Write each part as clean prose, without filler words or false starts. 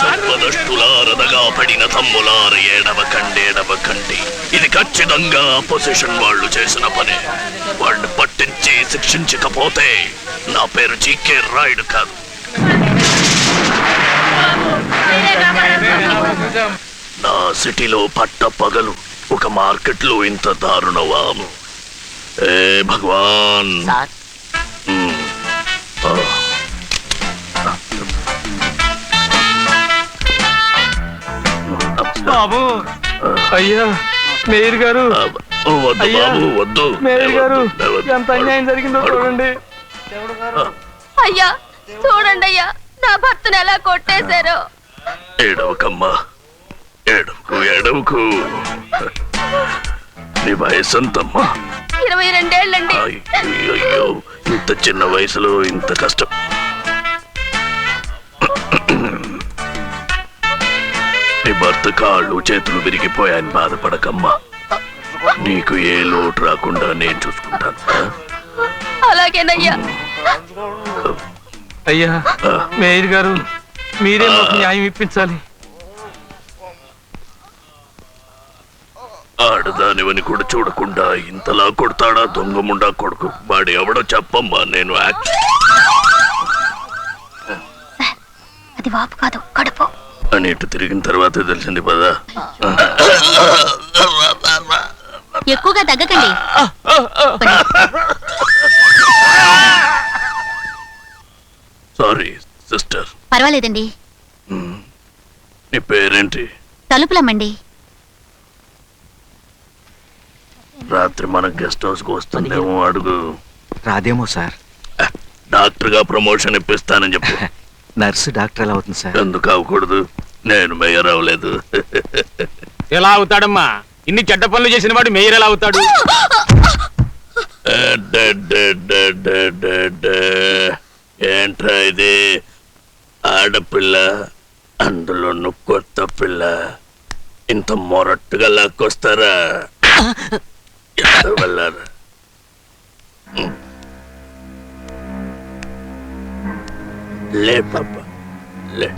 సంపదష్టులారదగా పడిన తమ్ములార ఏడవకండి. ఇది ఖచ్చితంగా అపోజిషన్ వాళ్ళు చేసిన పని. వాళ్ళని పట్టించి శిక్షించకపోతే నా పేరు జీకే రాయుడు కాదు. నా సిటీలో పట్ట పగలు ఒక మార్కెట్లో ఇంత దారుణవాము. ఏ భగవాన్. బాబు అయ్యా మేయర్ గారు, వద్దు మేయర్ గారు, ఎంత అన్యాయం జరిగిందో చూడండి. అయ్యా చూడండి అయ్యా, నా భర్తను ఎలా కొట్టేశారో. ఏడవకమ్మా, ఏడవకు. నీ వయసు ఎంతమ్మా? 22 ఏళ్ళండి. అయ్యో, ఇంత చిన్న వయసులో ఇంత కష్టం. నీ భర్త కాళ్ళు చేతులు విరిగిపోయాయని బాధపడకమ్మా. నీకు ఏ లోటు రాకుండా నేను చూసుకుంటాను. అలాగేనయ్యా. అయ్యా మేయర్ గారు, మీరే మాకు న్యాయం ఇప్పించాలి. ఆడదానివని కూడా చూడకుండా ఇంతలా కొడతాడా దొంగముండా కొడుకు? వాడు ఎవడో చెప్పమ్మా. నేను అది వాపు కాదు, కడుపు అని ఇటు తిరిగిన తర్వాత తెలిసింది పదా. ఎక్కువగా తగ్గకండి. Sorry sister. పర్వాలేదండి. నీ పేరేంటి? తలుపులమ్మండి. రాత్రి మన గెస్ట్ హౌస్ కు వస్తుందేమో, అడుగు. రాదేమో సార్. డాక్టర్ గా ప్రమోషన్ ఇప్పిస్తానని చెప్పు. నర్సు డాక్టర్ ఎలా అవుతుంది సార్? ఎందుకు అవ్వకూడదు? నేను మేయర్ అవ్వలేదు. ఎలా అవుతాడమ్మా? ఇన్ని చెడ్డ పనులు చేసిన వాడు మేయర్ ఎలా అవుతాడు? ఏంట్రా ఇది? ఆడపిల్ల, అందులో కొత్త పిల్ల, ఇంత మొరట్టుగా లాక్కొస్తారా? వెళ్ళారా? లే పాప లే.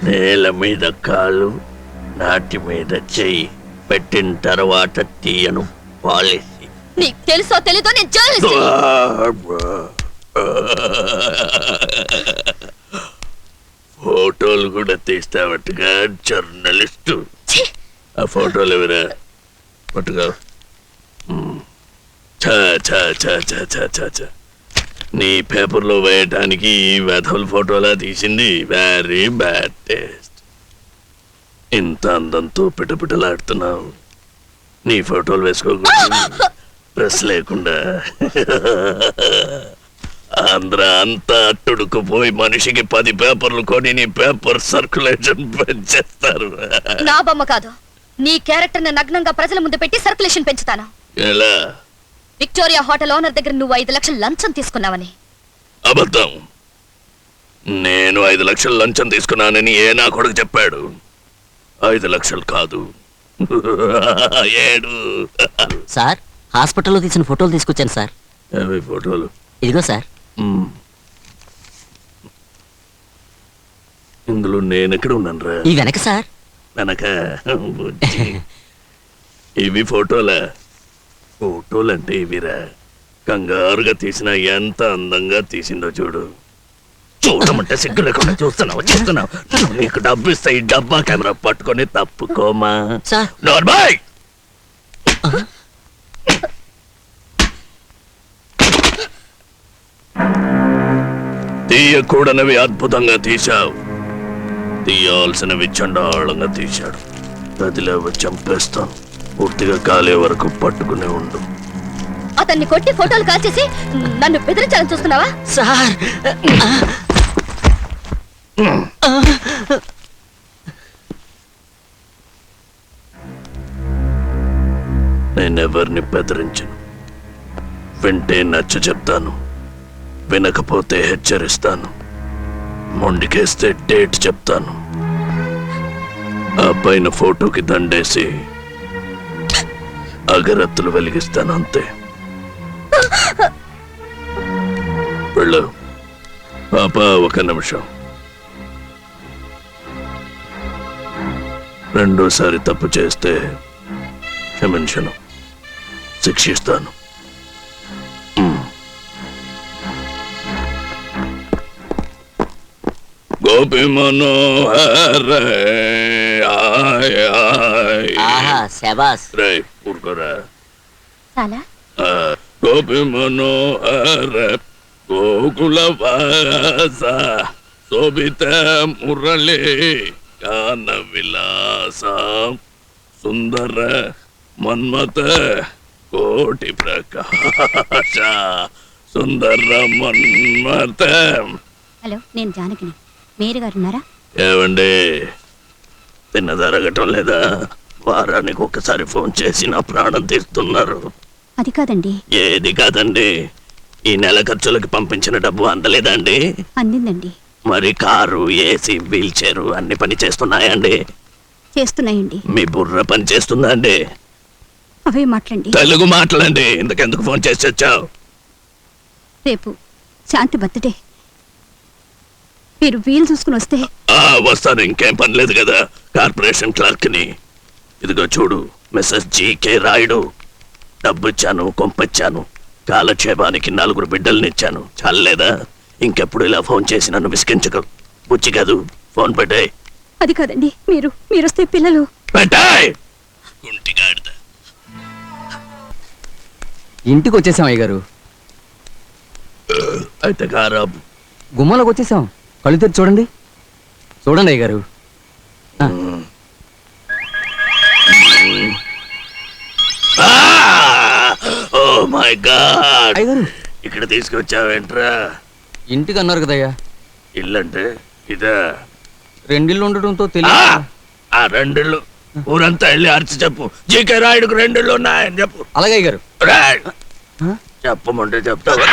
నేల మీద కాలు, నాటి మీద చెయ్యి పెట్టిన తర్వాత తీయను పాలసీ. నీకు తెలుసో తెలీదో నేను ఫోటోలు కూడా తీస్తావట్టుగా జర్నలిస్టు. ఆ ఫోటోలు ఎవరా? పట్టుగా. నీ పేపర్లో వేయటానికి వెధవుల ఫోటోలా తీసింది. Very bad taste. ఇంత అందంతో పిటపిటలాడుతున్నావు. నీ ఫోటోలు వేసుకోకూడదు డ్రెస్ లేకుండా. ఆంధ్ర అంతా అట్టుడుకుపోయి మనిషికి 10 పేపర్లు కొని నీ పేపర్ సర్క్యులేషన్ పెంచేస్తారు. నా బొమ్మ కాదు, నీ క్యారెక్టర్ నగ్నంగా ప్రజల ముందు పెట్టి సర్క్యులేషన్ పెంచుతాను. ఎలా? విక్టోరియా హోటల్ ఓనర్ దగ్గర నువ్వు 5 లక్షలు లంచం తీసుకున్నావని. అబద్ధం. నేను 5 లక్షలు లంచం తీసుకున్నానని ఏ నా కొడుకు చెప్పాడు? 5 లక్షలు కాదు, 7. సార్, హాస్పిటల్లో తీసిన ఫోటోలు తీసుకొచ్చాను సార్. ఏవి ఫోటోలు? ఇదిగో సార్. ఇందులో నేనెక్కడ ఉన్నాను రా? ఈ వెనక సార్. వెనక? ఇవి ఫోటోలా? ఫోటోలంటే ఇవిరా. కంగారుగా తీసిన ఎంత అందంగా తీసిందో చూడు. చూడమంటే సిగ్గు లేకుండా చూస్తున్నావు. నీకు డబ్బు ఇస్తా, ఈ డబ్బా కెమెరా పట్టుకొని తప్పుకోమా. నార్మల్. తీయకూడనివి అద్భుతంగా తీశావు, తీయాల్సినవి చండాళంగా తీశాడు. గదిలో చంపేస్తాను. పూర్తిగా కాలే వరకు పట్టుకునే ఉండు. అతన్ని కొట్టి ఫోటోలు కాల్చేసి నన్ను బెదిరించాలని చూస్తున్నావా? సార్, నేనెవరిని బెదిరించను. వింటే నచ్చ చెప్తాను, వినకపోతే హెచ్చరిస్తాను, మొండికేస్తే డేట్ చెప్తాను. ఆ పైన ఫోటోకి దండేసి అగరత్తులు వెలిగిస్తాను, అంతే. వెళ్ళు. పాప, ఒక నిమిషం. రెండోసారి తప్పు చేస్తే క్షమించను, శిక్షిస్తాను. గోపి మనోహర ఆహా శబాస్. ఊరుకోరా. చాలా గోపి మనోహర గోకుల వాస శోభిత మురళి గాన విలాస సుందర మన్మత కోటి ప్రకాశ సుందర మన్మత. హలో, నేను జానకిని. మేరీ గారు ఉన్నారా? ఏవండి, తిన్నదరగటం లేదా? వారానికి ఒకసారి ఫోన్ చేసి నా ప్రాణం తీస్తున్నారు. అది కాదండి. ఏది కాదండి? ఈ నెల ఖర్చులకి పంపించిన డబ్బు అందలేదండి? అందిందండి. మరి కారు, ఏసీ, వీల్ చైరు అన్ని పని చేస్తున్నాయండి? చేస్తున్నాయండి. మీ బుర్ర పని చేస్తుందా అండి? అవే మాట్లాడండి. తెలుగు మాట్లాడండి. ఇంతకెందుకు ఫోన్ చేసి వచ్చావు? రేపు శాంతి బర్త్డే. మీరు వీలు చూసుకుని వస్తే. వస్తాను, ఇంకేం పని లేదు కదా. కార్పొరేషన్ క్లర్క్ ని. ఇదిగో చూడు, మిస్సెస్ జీకే రాయుడు. డబ్బిచ్చాను, కొంపచ్చాను, కాలక్షేపానికి 4 బిడ్డల్నిచ్చాను. చాలేదా? ఇంకెప్పుడు ఇలా ఫోన్ చేసి నన్ను విసిగించకు. బుచ్చి కాదు, ఫోన్ పెట్టాయి. అది కాదండి, మీరు వస్తే పిల్లలు. పెట్టాయి. గుంటిగాడిద. ఇంటికి వచ్చేసాం అయ్య గారు. అయితే కారాబు. గుమ్మంలోకి వచ్చేసాం. కళ్ళు తెరిచి చూడండి. చూడండి అయ్య గారు. Oh my God. అయ్య గారు, ఇక్కడ తీసుకొచ్చావేంట్రా? ఇంటికి అన్నారు కదయ్యా. ఇల్లంటే ఇదా? 2 ఇళ్ళు ఉండటంతో ఆ తెలియదు. ఆ 2 ఇళ్ళు ఊరంతా వెళ్ళి అరిచి చెప్పు. జీకే రాయుడుకు 2 ఇళ్ళు ఉన్నాయని చెప్పు. అలాగే అయ్య గారు. రాయ్. ఆ? చెప్పమంటే చెప్తావా?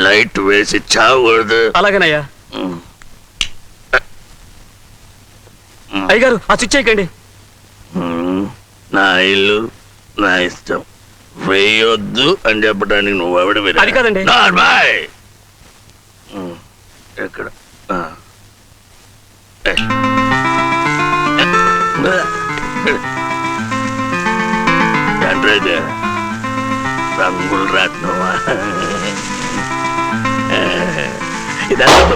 లైట్ వేసి చావకూడదు. అలాగేనయ్యా. అయ్య గారు, ఆ స్విచ్ చేయకండి. నా ఇల్లు, నా ఇష్టం. వేయొద్దు అని చెప్పడానికి నువ్వు ఎవడ? అది కాదండి. ఎక్కడ? ఏంట్రైతే రంగులు రాట్నవా? ఇదంతా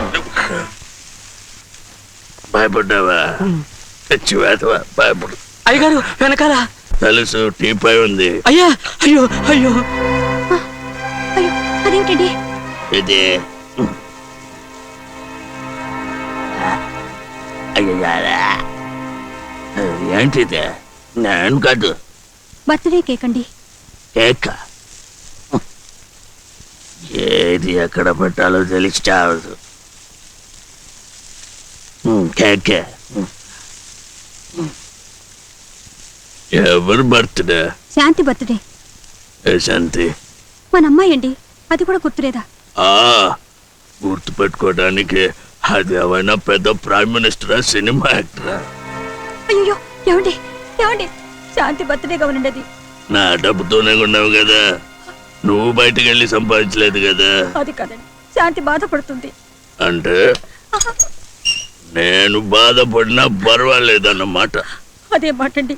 భయపడ్డావా? తెచ్చివేతవా? భయపడు. అయ్య గారు, వెనకాల తెలుసు, టీపై ఉంది. అయ్యా. అయ్యో అయ్యో. అయ్యో, అదేమిటండి? ఇది ఏంటిది? నేను కాదు. బర్త్డే కేక్ అండి. కేక్ ఏది ఎక్కడ పెట్టాలో తెలిసి చావదు. కేకే. ఎవరు బర్త్డే? శాంతి బర్త్డే. ఏ శాంతి? మన అమ్మాయి అండి. అది కూడా గుర్తులేదా? గుర్తు పెట్టుకోవడానికి అది ఏమైనా పెద్ద ప్రైమ్ మినిస్టరా, సినిమా యాక్టరా? అయ్యో, ఏమండి ఏమండి, శాంతి బర్త్డేగా ఉండండి. అది నా డబ్బుతోనే ఉన్నావు కదా, నువ్వు బయటకు వెళ్ళి సంపాదించలేదు కదా. అది కాదండి, శాంతి బాధపడుతుంది. అంటే నేను బాధపడినా పర్వాలేదన్నమాట. అదే మాటండి.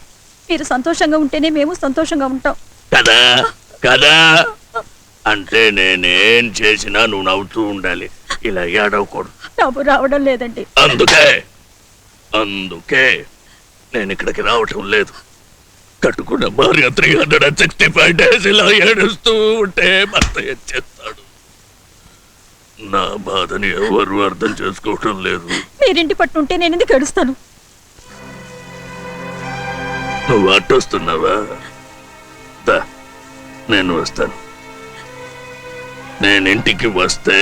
మీరు సంతోషంగా ఉంటేనే మేము సంతోషంగా ఉంటాం కదా కదా. అంటే నేనేం చేసినా నువ్వు నవ్వుతూ ఉండాలి, ఇలా ఏడవకూడదు. నవ్వు రావడం లేదండి. అందుకే నేను ఇక్కడికి రావటం లేదు. కట్టుకున్న భార్య 365 days ఇలా ఏడుస్తూ ఉంటే భర్త ఏం చేస్తాడు? నా బాధని ఎవరు అర్థం చేసుకోవటం లేదు. మీరింటి పట్టుంటే నేను ఎందుకు ఏడుస్తాను? నువ్వు అట్టొస్తున్నావా? దా, నేను వస్తాను. నేను ఇంటికి వస్తే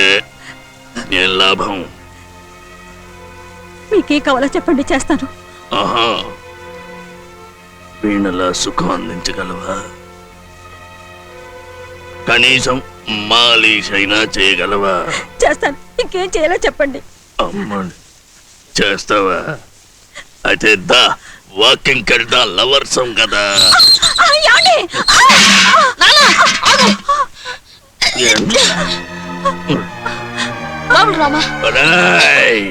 ఏం లాభం? మీకే కావాలో చెప్పండి, చేస్తాను. ఆహా, వీణలా సుఖం అందించగలవా? కనీసం మాలిష్ అయినా చేయగలవా? చేస్తాను. ఇంకేం చేయాలో చెప్పండి. అమ్మని చేస్తావా? అయితే వాకింగ్కి వెళ్దా లవర్సం కదా ఒరేయ్,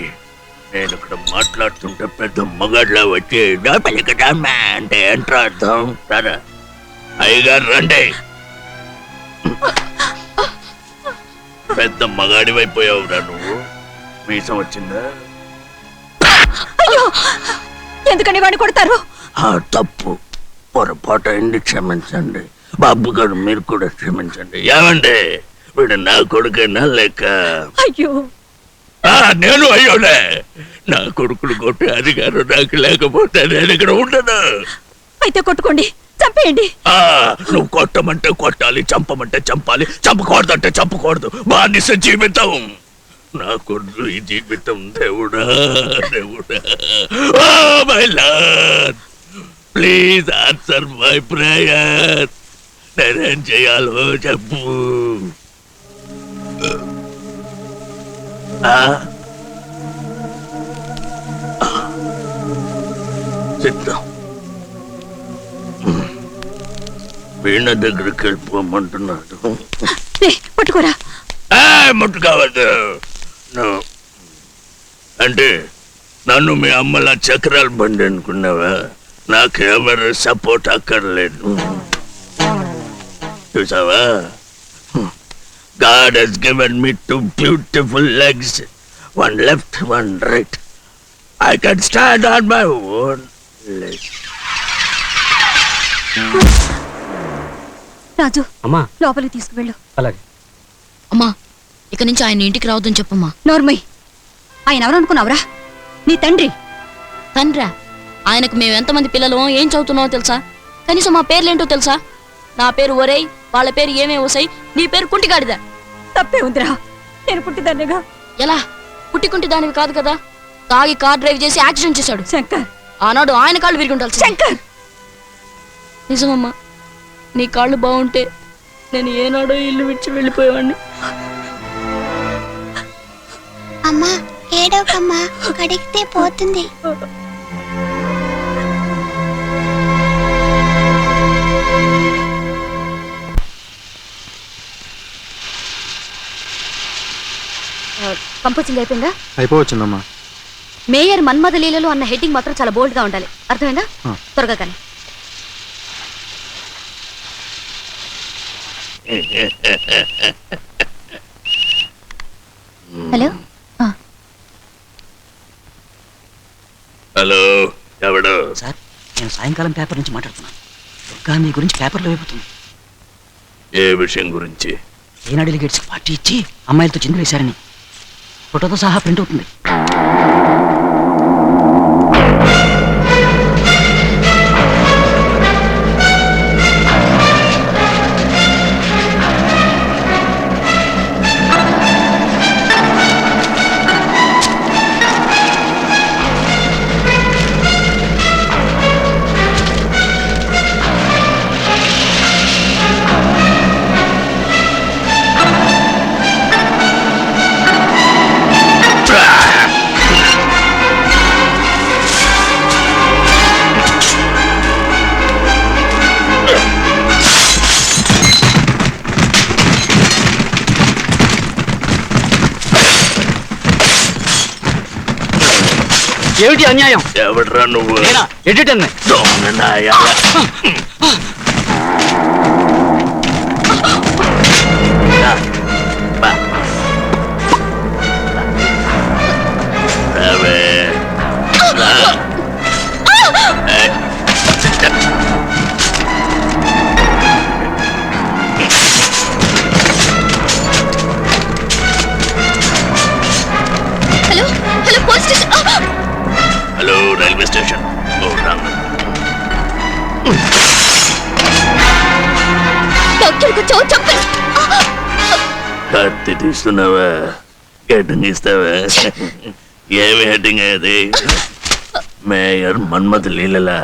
నేను ఇక్కడ మాట్లాడుతుంటే పెద్ద మగాడ్లా వచ్చి లోపలికి రమ్మా అంటే ఏంట్రా అర్థం? సరే అయ్యగారు రండి. పెద్ద మగాడివైపోయావురా నువ్వు. మీసం వచ్చిందా? అయ్యో ఎందుకని వాడిని కొడతారు? ఆ తప్పు పొరపాటు అయింది, క్షమించండి. బాబు గారు మీరు కూడా క్షమించండి. ఏమండి వీడు నా కొడుకైనా లేక? అయ్యో నేను అయ్యోనే. నా కొడుకులు కొట్టే అధికారం నాకు లేకపోతే నేను ఇక్కడ ఉండను. అయితే కొట్టుకోండి, చంపేయండి. నువ్వు కొట్టమంటే కొట్టాలి, చంపమంటే చంపాలి, చంపకూడదంటే చంపకూడదు. బానిస జీవితం. నా కొడుకు ఈ జీవితం దేవుడా దేవుడా. My lord please answer my prayer. నేనేం చేయాలో చెప్పు. సిద్ధం. వీణ దగ్గరికి వెళ్ళిపోమంటున్నాడు. పట్టుకోరా. ముట్టు కావద్దు. అంటే నన్ను మీ అమ్మలా చక్రాలు బండి అనుకున్నావా? నాకెవరు సపోర్ట్ అక్కర్లేదు. చూసావా? God has given me 2 beautiful legs, one left, one right. I can stand on my own legs. రాజు అమ్మా లోపలికి తీసుకువెళ్ళు. అలాగే. అమ్మా ఇక నుంచి ఆయన ఇంటికి రావద్దని చెప్పమ్మా. నోర్మయ్, ఆయన ఎవరు అనుకున్నావురా? నీ తండ్రి. తండ్రా? ఆయనకు మేము ఎంతమంది పిల్లలు, ఏం చదువుతున్నావో తెలుసా? కనీసం మా పేర్లేంటో తెలుసా? నా పేరు ఒరేయ్, వాళ్ళ పేరు ఏమే వసాయి, నీ పేరు కుంటిగాడిదా. తప్పే ఉందిరా, నేను పుట్టిదాన్నిగా. ఎలా పుట్టికుంటి దానివి కాదు కదా. తాగి కార్ డ్రైవ్ చేసి యాక్సిడెంట్ చేశాడు శంకర్. ఆనాడు ఆయన కాళ్ళు విరిగి ఉండాలి. శంకర్ నిజమమ్మా, నీ కాళ్ళు బాగుంటే నేను ఏనాడో ఇల్లు విడిచి వెళ్ళిపోయేవాడిని. అమ్మా ఏడోకమ్మా, కడిగితే పోతుంది. కంపోజింగ్ అయిపోయిందా? అయిపోవచ్చుందమ్మా. మేయర్ మన్మథ లీలలు అన్న హెడ్డింగ్ మాత్రం చాలా బోల్డ్ గా ఉండాలి. అర్థమైందా? త్వరగా కానీ. హలో హలో, ఎవడు? సార్ నేను సాయంకాలం పేపర్ నుంచి మాట్లాడుతున్నాను. దుర్గా మీ గురించి పేపర్లో వేపుతుంది. ఏ విషయం గురించి? ఏనా డెలిగేట్స్ పార్టీ ఇచ్చి అమ్మాయిలతో చిందు వేశారని ఫోటోతో సహా ప్రింట్ అవుతుంది. ఏమిటి అన్యాయం? ఎవడ్రా నువ్వు? Editor hello hello police station. Hello railway station. కత్తి తీస్తున్నావా? హెడ్డింగ్ ఇస్తావా? ఏమి హెడ్డింగ్ అది? మేయర్ మన్మథ లీలలా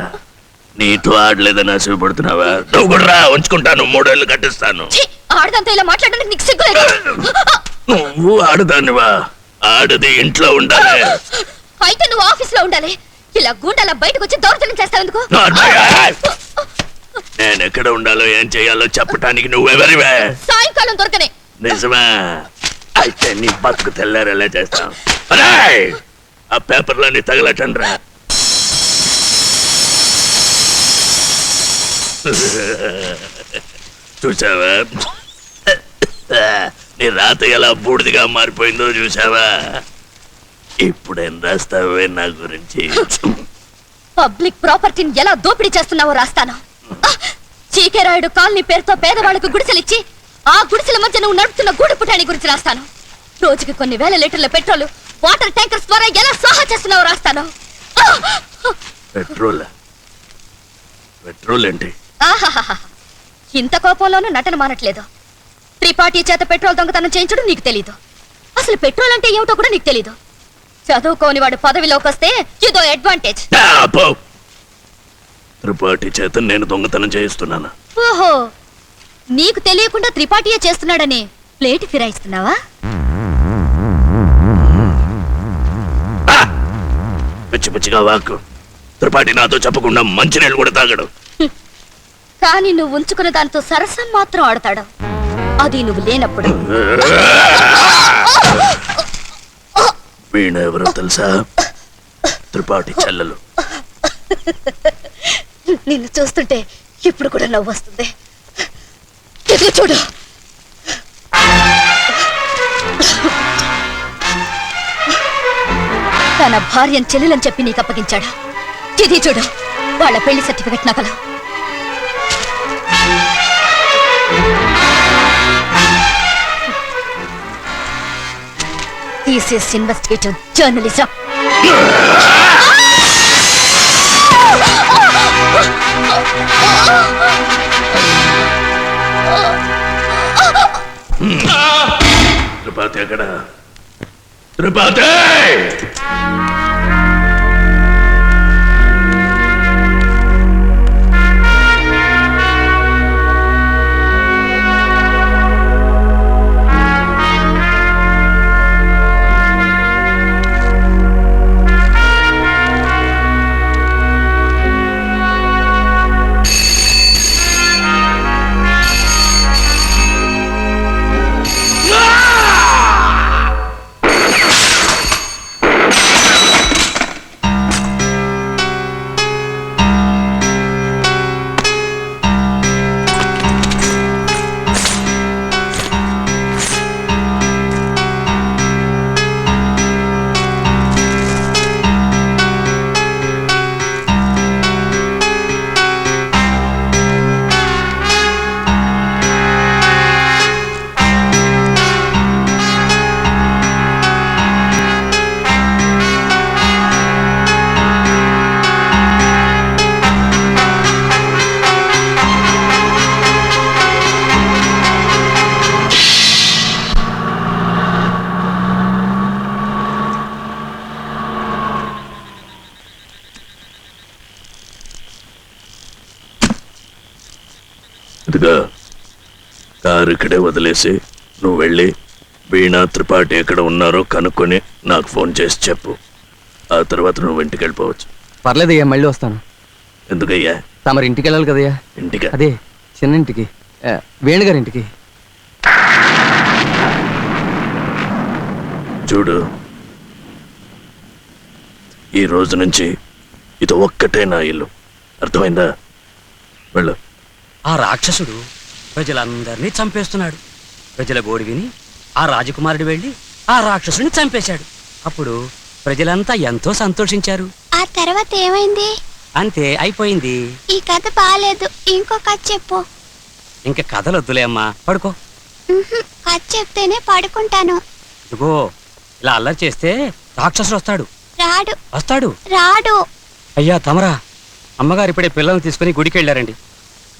నీతో ఆడలేదని ఆశపడుతున్నావా? నువ్వు కూడా రా, ఉంచుకుంటాను, 3 ఏళ్ళు కట్టిస్తాను. ఆడదంతా ఇలా మాట్లాడడానికి నీకు సిగ్గులేదు? నువ్వు ఆడదానివా? ఆడది ఇంట్లో ఉండాలి. అయితే నువ్వు ఆఫీస్ లో ఉండాలి. ఇలా గూండాల బయటకు వచ్చి దౌర్జన్యం చేస్తావు ఎందుకు? నేను ఎక్కడ ఉండాలో ఏం చేయాలో చెప్పటానికి నువ్వెవరివే? సాయంకాలం దొరకనే. నిజమా? అయితే నీ బతుకు తెల్లారేలా చేస్తాం. అరేయ్! ఆ పేపర్లన్నీ తగలటండ్రా. చూసావా నీ రాత ఎలా బూడిదిగా మారిపోయిందో చూసావా? ఇప్పుడేం రాస్తావే నా గురించి? పబ్లిక్ ప్రాపర్టీని ఎలా దోపిడీ చేస్తున్నావో రాస్తాను. చీకే రాయుడు కాలనీ పేరుతో పేదవాళ్లకు గుడిసెలిచ్చి ఆ గుడిసెల మధ్య నువ్వు నడుపుతున్న గూడు పుటాని గురించి రాస్తాను. రోజుకి కొన్ని వేల లీటర్ల పెట్రోల్ వాటర్ ట్యాంకర్స్ ద్వారా ఎలా స్వాహా చేస్తున్నావో రాస్తాను. పెట్రోల్ ఏంటి? ఆహాహాహా. ఇంత కోపంలోనూ నటన మానట్లేదు. త్రిపాఠి చేత పెట్రోల్ దొంగతనం చేయించడం నీకు తెలీదు. అసలు పెట్రోల్ అంటే ఏమిటో కూడా నీకు తెలీదు. చదువుకోని వాడు పదవిలోకి వస్తే ఇదో అడ్వాంటేజ్. త్రిపాఠి చేత నేను దొంగతనం చేయిస్తున్నాను. ఓహో, నీకు తెలియకుండా త్రిపాఠియే చేస్తున్నాడని ప్లేట్ ఫిరాయిస్తున్నావా? పిచ్చి పిచ్చిగా వాక్కు. త్రిపాఠి నాతో చెప్పకుండా మంచినీళ్ళు కూడా తాగడు. కానీ నువ్వు ఉంచుకున్న దాంతో సరసం మాత్రం ఆడతాడు. అది నువ్వు లేనప్పుడు. వీణ ఎవరో తెలుసా? త్రిపాఠి చెల్లెలు. నిన్ను చూస్తుంటే ఇప్పుడు కూడా నవ్వు వస్తుంది. ఎదుగు చూడు. తన భార్యను చెల్లెలని చెప్పి నీకు అప్పగించాడు. ఇది చూడు, వాళ్ళ పెళ్లి సర్టిఫికెట్ నకలు. This is investigative journalism. Tripathi ఎక్కడ? త్రిపాఠి! ఇదిగా కారు ఇక్కడే వదిలేసి నువ్వు వెళ్ళి వీణా త్రిపాఠి ఎక్కడ ఉన్నారో కనుక్కొని నాకు ఫోన్ చేసి చెప్పు. ఆ తర్వాత నువ్వు ఇంటికి వెళ్ళిపోవచ్చు. పర్లేదయ్యా, మళ్ళీ వస్తాను. ఎందుకయ్యా? తమరి ఇంటికి వెళ్ళాలి కదయ్యా. ఇంటికి? అదే చిన్న ఇంటికి, వేణుగారింటికి. చూడు, ఈ రోజు నుంచి ఇది ఒక్కటే నా ఇల్లు. అర్థమైందా? వెళ్ళు. ఆ రాక్షసుడు ప్రజలందరినీ చంపేస్తున్నాడు. ప్రజల గోడు విని ఆ రాజకుమారుడు వెళ్ళి ఆ రాక్షసుని చంపేశాడు. అప్పుడు ప్రజలంతా ఎంతో సంతోషించారు. ఆ తర్వాత ఏమైంది? అంతే, అయిపోయింది. ఈ కథ బాలేదు, ఇంకో కథ చెప్పు. ఇంకా కథలు వద్దులే అమ్మా, పడుకో. కథ చెప్తేనే పడుకుంటాను. ఇదిగో, ఇలా అల్లరి చేస్తే రాక్షసుడు వస్తాడు. రాడు వస్తాడు రాడు. అయ్యా తమరా, అమ్మగారు ఇప్పుడే పిల్లల్ని తీసుకుని గుడికి వెళ్ళారండి.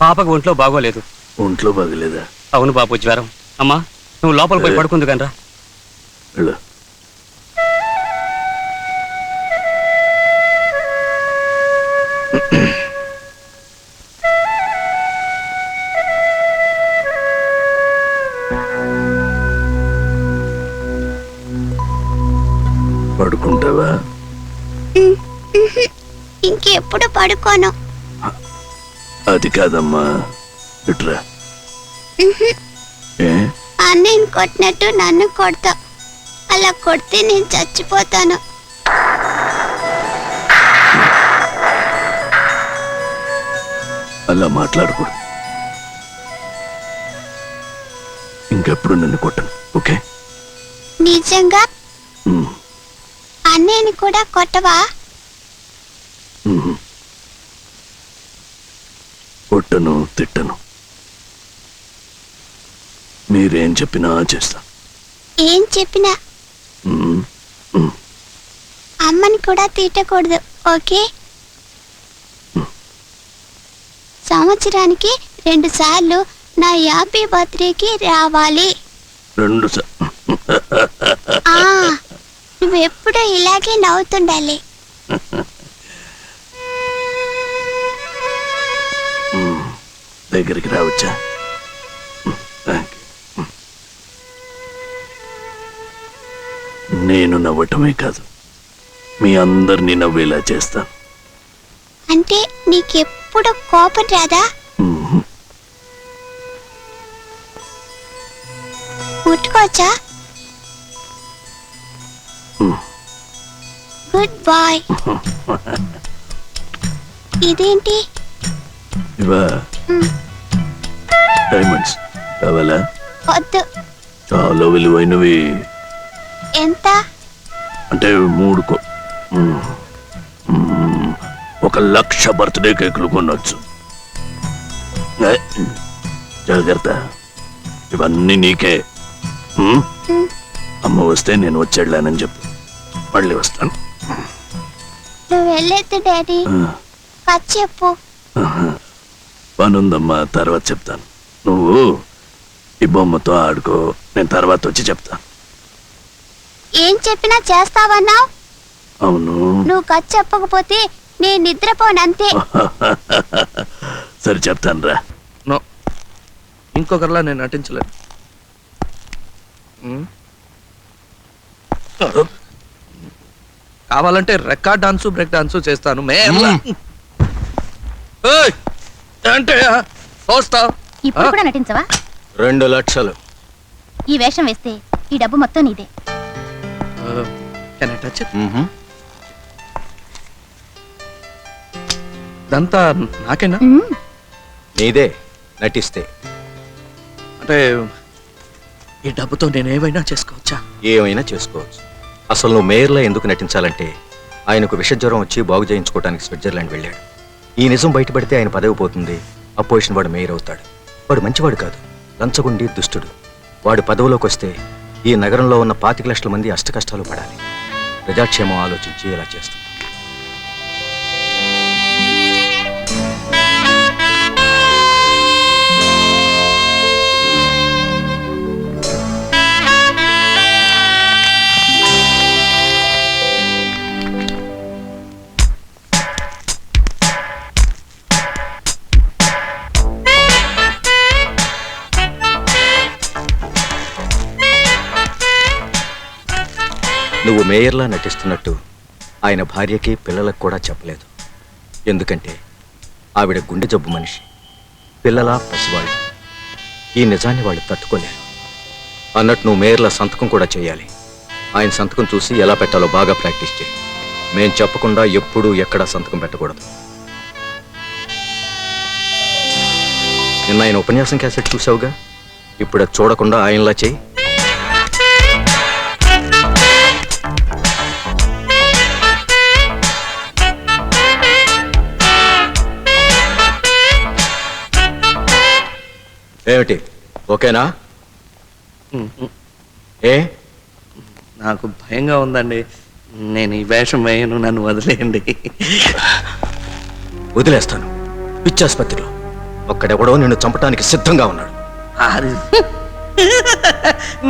పాపకు ఒంట్లో బాగోలేదు. ఒంట్లో బాగలేదా? అవును బాబు, జ్వరం. అమ్మా, నువ్వు లోపల పోయి పడుకుందు కనరా. వెళ్ళు. పడుకుంటావా? ఇంకెప్పుడు పడుకోను. అది కాదమ్మా, ఇట్రా. ఏ అన్నయ్యని కొట్టినట్టు నన్ను కొడతావు. అలా కొడితే నేను చచ్చిపోతాను. అలా మాట్లాడకూడదు. ఇంకెప్పుడు నన్ను కొట్టను, ఓకే? నిజంగా ఉమ్, అన్నయ్యని కూడా కొట్టవా? ఉమ్. కొట్టను, తిట్టను. మీరేం చెప్పినా చేస్తా. ఏం చెప్పినా ఉమ్, ఉమ్. అమ్మని కూడా తిట్టకూడదు, ఓకే? సంవత్సరానికి 2 సార్లు నా హ్యాపీ బర్త్డేకి రావాలి. 2 ఆ, నువ్వెప్పుడు ఇలాగే నవ్వుతుండాలి. దగ్గరికి రావచ్చా? Thank you. నేను నవ్వటమే కాదు, మీ అందరినీ నవ్వేలా చేస్తాను. అంటే నీకెప్పుడు కోపం రాదా? ఉమ్. ముట్టుకోవచ్చా? Good boy. ఇదేంటి? ఇవా మ్, డైమండ్స్ కావాలా? వద్దు. చాలా విలువైనవి. ఎంత? అంటే 3 1,00,000 బర్త్డే కేకులు కొనొచ్చు. ఏ, జాగ్రత్త, ఇవన్నీ నీకే. ఉమ్? అమ్మ వస్తే నేను వచ్చేళ్ళానని చెప్పు, మళ్ళీ వస్తాను. నువ్వు వెళ్ళొద్దు డాడీ. కథ చెప్పు. పనుందమ్మా, తర్వాత చెప్తాను. నువ్వు ఈ బొమ్మతో ఆడుకో, నేను తర్వాత వచ్చి చెప్తాను. ఏం చెప్పినా చేస్తావన్నావు. అవును. నువ్వు కథ చెప్పకపోతే నేను నిద్రపోనంతే. సరే చెప్తాను రా. నో, ఇంకొకరిలా నేను నటించలేను. కావాలంటే రెక్కార్డ్ డాన్సు, బ్రేక్ డాన్సు చేస్తాను. అంటే చూస్తావు. ఇప్పుడు కూడా నటించవా? 2 లక్షలు. ఈ వేషం వేస్తే ఈ డబ్బు మొత్తం నీదే. Can I touch it? ఇదంతా నాకేనా? నీదే నటిస్తే. అంటే ఈ డబ్బుతో నేను ఏమైనా చేసుకోవచ్చా? ఏమైనా చేసుకోవచ్చు. అసలు నువ్వు మేయర్లా ఎందుకు నటించాలంటే ఆయనకు విషజ్వరం వచ్చి బాగు చేయించుకోవడానికి స్విట్జర్లాండ్ వెళ్ళాడు. ఈ నిజం బయటపడితే ఆయన పదవి పోతుంది. అపోజిషన్ వాడు మేయర్ అవుతాడు. వాడు మంచివాడు కాదు, లంచగొండి దుష్టుడు. వాడు పదవిలోకి వస్తే ఈ నగరంలో ఉన్న 25 లక్షల మంది అష్టకష్టాలు పడాలి. ప్రజాక్షేమం ఆలోచించి ఇలా చేస్తుంది. నువ్వు మేయర్లా నటిస్తున్నట్టు ఆయన భార్యకి, పిల్లలకు కూడా చెప్పలేదు. ఎందుకంటే ఆవిడ గుండె జబ్బు మనిషి, పిల్లల పసివాళ్ళు. ఈ నిజాన్ని వాళ్ళు తట్టుకోలేరు. అన్నట్టు నువ్వు మేయర్లా సంతకం కూడా చేయాలి. ఆయన సంతకం చూసి ఎలా పెట్టాలో బాగా ప్రాక్టీస్ చేయి. మేం చెప్పకుండా ఎప్పుడూ ఎక్కడా సంతకం పెట్టకూడదు. నిన్న ఆయన ఉపన్యాసం క్యాసెట్ చూసావుగా, ఇప్పుడు అది చూడకుండా ఆయనలా చేయి. ఏమిటి, ఓకేనా? ఏ నాకు భయంగా ఉందండి. నేను ఈ వేషం వేయను, నన్ను వదిలేయండి. వదిలేస్తాను. పిచ్చాసుపత్రిలో ఒక్కడెవడో నిన్ను చంపడానికి సిద్ధంగా ఉన్నాడు.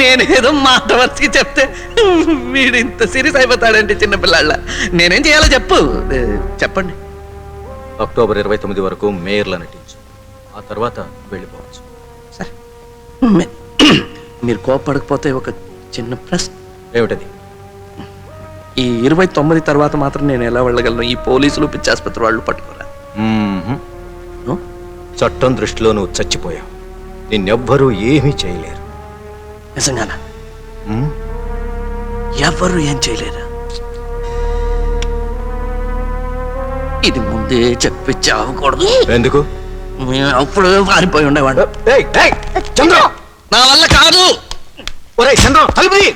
నేనేదో మాట వరుసకి చెప్తే వీడు ఇంత సీరియస్ అయిపోతాడండి చిన్నపిల్లాళ్ళ. నేనేం చేయాలో చెప్పు, చెప్పండి. అక్టోబర్ 29 వరకు మేయర్లా నటించు. ఆ తర్వాత వెళ్ళిపోవచ్చు. సరే, మీరు కోపడకపోతే ఒక చిన్న ప్రశ్న. ఏమిటది? ఈ 29 తర్వాత మాత్రం నేను ఎలా వెళ్ళగలను? ఈ పోలీసులు పిచ్చాసుపత్రి వాళ్ళు పట్టుకోరా. చట్టం దృష్టిలో నువ్వు చచ్చిపోయావు. నిన్నెవ్వరూ ఏమీ చేయలేరు. నిజంగానా? మ్మ్? ఎవరు ఏం చేయలేరు. ఇది ముందే చెప్పి చావకూడదు. ఎందుకు? అప్పుడు పారిపోయి ఉండేవాడు. ఏయ్, ఏయ్, చంద్రం! నా వల్ల కాదు. ఒరేయ్ చంద్రం, తలుపు తీ!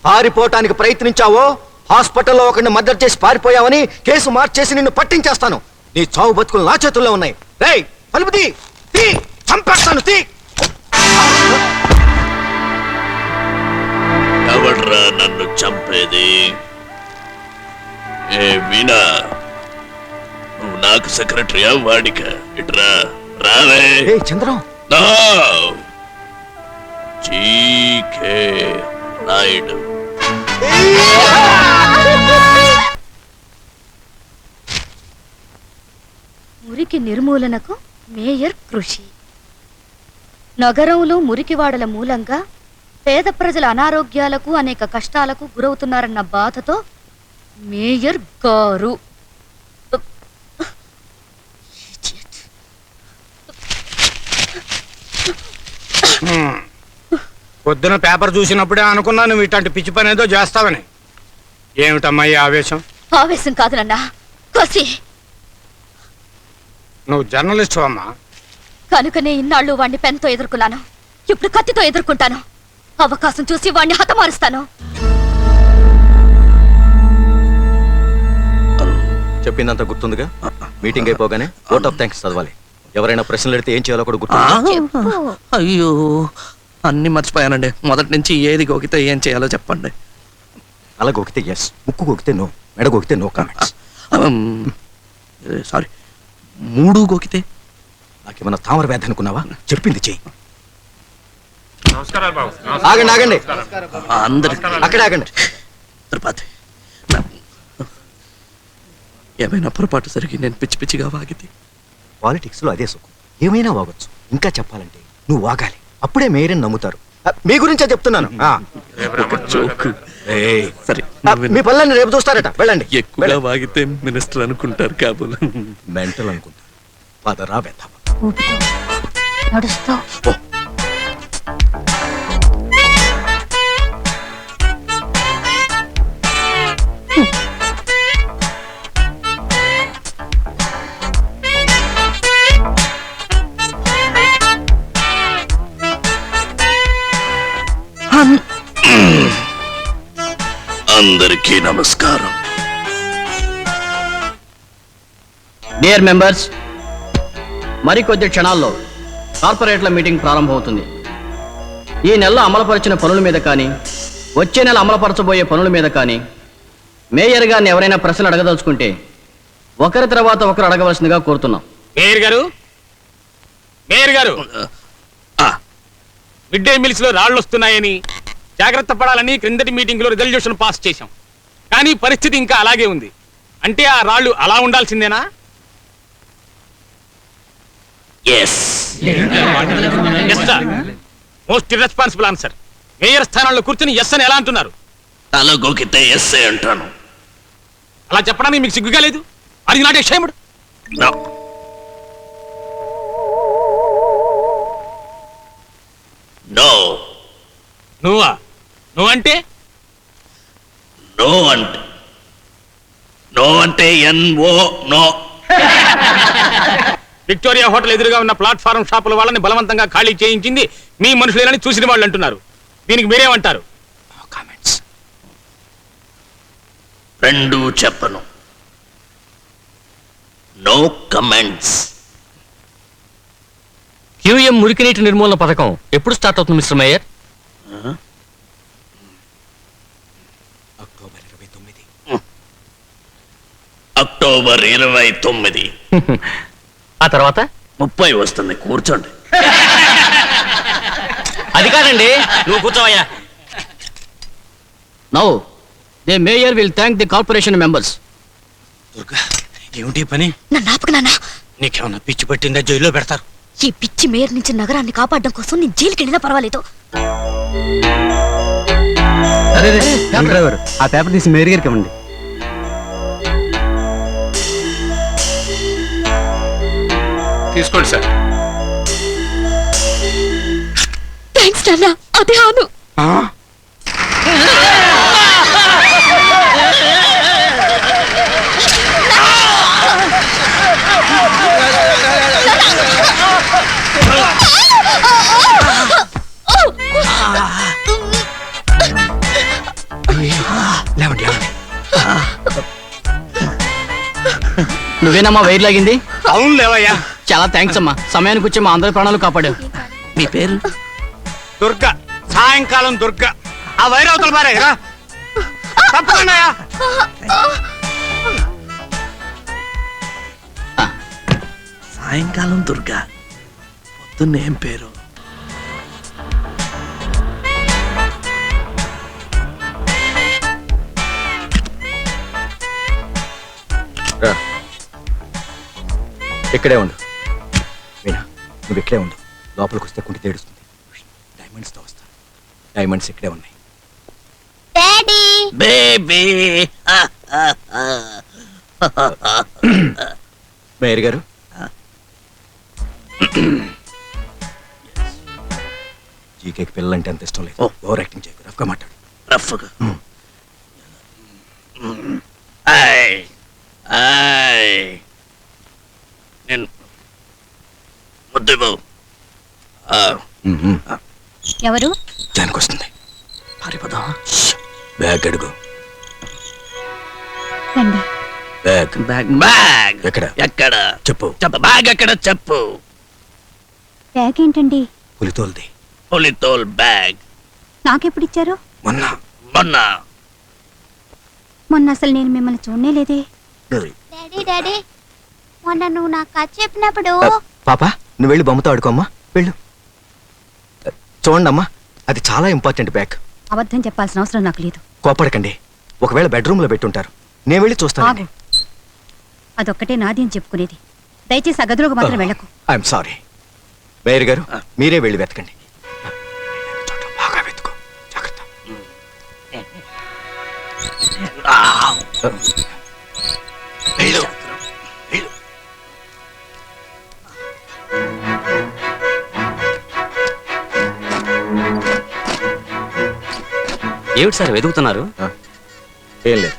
పారిపోవటానికి ప్రయత్నించావో, హాస్పిటల్లో ఒకరిని మర్డర్ చేసి పారిపోయావని కేసు మార్చేసి నిన్ను పట్టించేస్తాను. నీ చావు బతుకులు నా చేతుల్లో ఉన్నాయి. రేయ్, తలుపు తీ! తీ! చంపేస్తాను, తీ! ఎవడ్రా నన్ను చంపేది? ఏ వీణా, నువ్వు నాకు సెక్రటరీయా వాడిక? ఇట్రా, రావే. ఏయ్ చంద్రం! నా జీకే నాయుడు. మురికి నిర్మూలనకు మేయర్ కృషి. నగరంలో మురికివాడల మూలంగా పేద ప్రజల అనారోగ్యాలకు అనేక కష్టాలకు గురవుతున్నారన్న బాధతో మేయర్ గారు. పొద్దున పేపర్ చూసినప్పుడే అనుకున్నా నువ్వు ఇట్లాంటి పిచ్చి పని ఏదో చేస్తావని. ఏమిటమ్మా ఈ ఆవేశం? ఆవేశం కాదు నాన్న, కసి. నువ్వు జర్నలిస్ట్ అమ్మా. కనుకనే ఇన్నాళ్ళు వాణ్ణి పెన్తో ఎదుర్కొన్నాను. ఇప్పుడు కత్తితో ఎదుర్కొంటాను. అవకాశం చూసి వాణ్ణి హతమారుస్తాను. చెప్పిందంతా గుర్తుందిగా? మీటింగ్ అయిపోగానే ఓట్ ఆఫ్ థ్యాంక్స్ చదవాలి. ఎవరైనా ప్రశ్నలు అడిగితే ఏం చేయాలో కూడా గుర్తు. అయ్యో, అన్ని మర్చిపోయానండి. మొదటి నుంచి ఏది గోకితే ఏం చేయాలో చెప్పండి. అలా గోకితే ఎస్, ముక్కు గోకితే నో, మెడ గోకితే నో కామెంట్స్. సారీ, 3 గోకితే? నాకేమన్నా తామర వ్యాధి అనుకున్నావా? చెప్పింది చెయ్యి. నమస్కారాలు బాబు. ఆగండి ఆగండి, అందరికి అక్కడే ఆగండి. తిరుపతి, ఏమైనా పొరపాటు జరిగి నేను పిచ్చి పిచ్చిగా వాగితే? పాలిటిక్స్ లో అదే సుఖం, ఏమైనా వాగొచ్చు. ఇంకా చెప్పాలంటే నువ్వు వాగాలి, అప్పుడే మేయర్ని నమ్ముతారు. మీ గురించే చెప్తున్నాను. ఒక జోక్. సరే, మీ పనులన్నీ రేపు చూస్తారట, వెళ్ళండి. ఎక్కువగా వాగితే మినిస్టర్ అనుకుంటారు కాబోలు. మెంటల్ అనుకుంటారు. పదరా వెళ్దాం. నడుస్తూ అందరికీ నమస్కారం. డియర్ మెంబర్స్, మరికొద్ది క్షణాల్లో కార్పొరేట్ల మీటింగ్ ప్రారంభమవుతుంది. ఈ నెలలో అమలుపరిచిన పనుల మీద కానీ, వచ్చే నెల అమలుపరచబోయే పనుల మీద కానీ మేయర్ గారిని ఎవరైనా ప్రశ్నలు అడగదలుచుకుంటే ఒకరి తర్వాత ఒకరు అడగవలసిందిగా కోరుతున్నాం. మేయర్ గారు, మేయర్ గారు, మిడ్ డే మీల్స్ లో రాళ్లు వస్తున్నాయని జాగ్రత్త పడాలని క్రిందటి మీటింగ్ లో రిజల్యూషన్ పాస్ చేశాం. కానీ పరిస్థితి ఇంకా అలాగే ఉంది. అంటే ఆ రాళ్లు అలా ఉండాల్సిందేనా? Most irresponsible answer. మేయర్ స్థానంలో కూర్చుని ఎస్ అని ఎలా అంటున్నారు? తల గోకితే ఎస్ఏ అంటాను. అలా చెప్పడానికి మీకు సిగ్గుగా లేదు? అది నాట్ ఎషేమ్డ్? నో. నువ్వా? నువ్వంటే? నో అంటే నో అంటే NO, నో. విక్టోరియా హోటల్ ఎదురుగా ఉన్న ప్లాట్ఫారం షాపుల వాళ్ళని బలవంతంగా ఖాళీ చేయించింది మీ మనుషులేనని చూసిన వాళ్ళు అంటున్నారు. దీనికి మీరేమంటారు? రెండూ చెప్పను. No comments. QM మురికి నీటి నిర్మూలన పథకం ఎప్పుడు స్టార్ట్ అవుతుంది మిస్టర్ మేయర్? అక్టోబర్ 29. ఆ తర్వాత 30 వస్తుంది. కూర్చోండి. అది కాదండి, నువ్వు కూర్చోవయ్యా. Now the mayor will thank the corporation members. Durga, ఏమిటి పని? నన్ను ఆపకు నాన్న. నీకేమన్నా పిచ్చి పట్టిందా? జైల్లో పెడతారు. ఈ పిచ్చి మేయర్ నుంచి నగరాన్ని కాపాడడం కోసం నేను జైలుకి వెళ్ళినా పర్వాలేదు. అరే రే, డ్రైవర్ ఆ పేపర్ తీసి మేరీ గారికి ఇవ్వండి. తీసుకోండి సార్. థ్యాంక్స్ నాన్న, అదే అవును. లేవండి లేవండి. నువ్వేనమ్మా వైర్ లాగింది? అవును లేవయ్యా. చాలా థ్యాంక్స్ అమ్మా, సమయానికి వచ్చి మా అందరి ప్రాణాలు కాపాడావు. మీ పేరు? దుర్గా, సాయంకాలం దుర్గా. ఆ వైరవతల బారే రా. తప్పకుండా సాయంకాలం దుర్గా, పొద్దున్నేం పేరు? రా. ఇక్కడే ఉండు. వీణా, నువ్వు ఇక్కడే ఉండు. లోపలికి వస్తే కుంటి తేడుస్తుంది. డైమండ్స్తో వస్తా. డైమండ్స్ ఇక్కడే ఉన్నాయి. Daddy baby. మేయర్ గారు, జీకేకి పిల్లలంటే అంత ఇష్టం లేదు. ఓవర్ యాక్టింగ్ చేయకు, రఫ్గా మాట్లాడు. రఫ్గా. ఆయ్ ఆయ్ నేను ముద్దు బాబు. ఎవరు? జానికి వస్తుంది. పారిపోదాం. బ్యాగ్ అడుగు. రండి. బ్యాగ్ బ్యాగ్ బ్యాగ్ ఎక్కడ? ఎక్కడ చెప్పు. చెప్పు. బ్యాగ్ ఎక్కడ చెప్పు. బ్యాగ్ ఏంటండి? పులితోల్ది. పులితోల్ బ్యాగ్. నాకెప్పుడు ఇచ్చారు? మొన్న. మొన్న. మొన్న అసలు నేను మిమ్మల్ని చూడనే లేదే. డాడీ డాడీ మొన్న నువ్వు నాకు కథ చెప్పినప్పుడు పాప, నువ్వు వెళ్ళి బొమ్మతో ఆడుకోమ్మా. వెళ్ళు. చూడండి అమ్మా, అది చాలా ఇంపార్టెంట్ బ్యాగ్. అబద్ధం చెప్పాల్సిన అవసరం నాకు లేదు. కోపడకండి. ఒకవేళ బెడ్రూమ్లో పెట్టుంటారు. నేను వెళ్ళి చూస్తాను. ఆగు. అదొక్కటే నాది అని చెప్పుకునేది. దయచేసి ఆ గదిలోకి మాత్రం వెళ్ళకు. I'm sorry. మేయర్ గారు, మీరే వెళ్ళి వెతకండి. బాగా వెతుకో. జాగ్రత్త. వెళ్ళు. వెళ్ళు. ఏమిటి సార్ వెతుకుతున్నారు? ఏం లేదు.